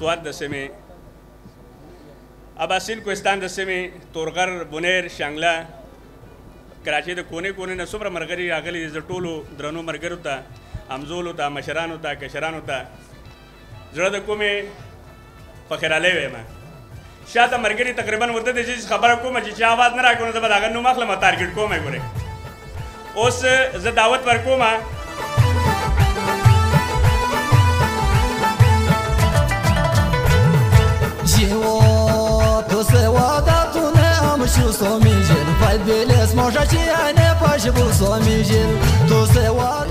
سوات د سیمې اباسین کوهستان د سیمې تورغر بونیر شانګله کراچۍ د کونې کونې نه څومره ملګري راغلي دي زه ټولو درنو ملګرو ته همزولو ته مشرانو ته کشرانو ته زړه د کومې فخرالی وایم شاته ملګري تقریبا ورته د چیز خبره کومه چې چا آواز نه راکړو زه به د هغه نوم اخلم او تارګېټ کوم یې ګورې اوس زه دعوت ورکوم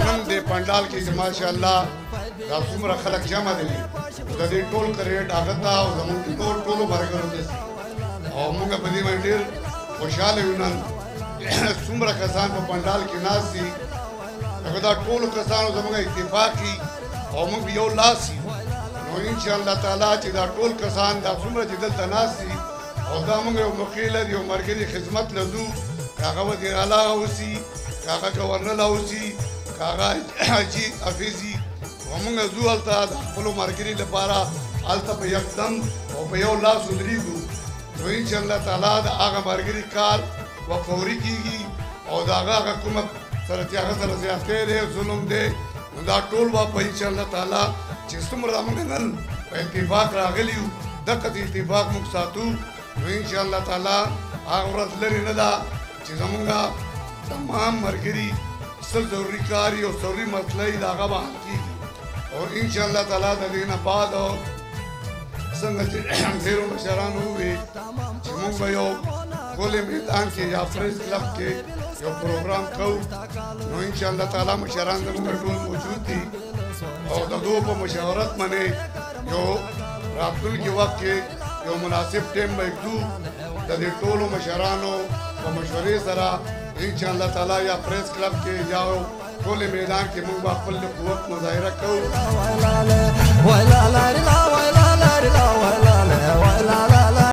نن د پنډال کې چې ماشاءالله دا څومره خلک جمع دي د دې ټول کریټ هغه ته او زموږ ټولو ملګرو ته او موږ په دې باندې ډېر خوشحاله یو نن څومره کسان په پنډال کې ناست دي هغه دا ټولو کسانو زموږ اتفاقي او موږ یو لاس یو نو انشاءالله تعالی چې دا ټول کسان دا څومره چې دلته ناست دي او دا موږ یو موقع لري یو ملګري خدمت لرو هغه وزیر اعلی اوسي هغه گورنر اوسي هغه حاجي حفیظي وموږ ځو هلته د خپلو ملګري لپاره هلته په یکدم او په یو لاس ودرېږو نو انشاءالله تعالی د هغه ملګري کار و فوري کېږي او د هغه کومه سره چې هغه سره زیاتی دی ظلم دی نو دا ټول به په انشاءالله تعالی چې څومره موږ نن په اتفاق راغلي یو دغه اتفاق موږ ساتو نو انشاءالله تعالی هغه ورځ لرې نه ده چې زمونږ تمام ملګري څه ضروري کار او ضروري مسله یې د هغه به حل کېږي او انشاءالله تعالی د دې نه بعد څنګه چې ډېرو مشرانو وویل چې موږ به یو ښکلی میدان کې یا پریس کلب کې یو پروګرام کوو نو انشاءالله تعالی مشران زموږ ټول موجود دي او د دوی په مشاورت باندې یو راتلونکي وخت کې یو مناسب ټیم به ږدو د دې ټولو مشرانو په مشورې سره انشاءالله تعالی یا پریس کلب کې یا ټولې میدان کې موږ به خپل قوت مظاهره کوو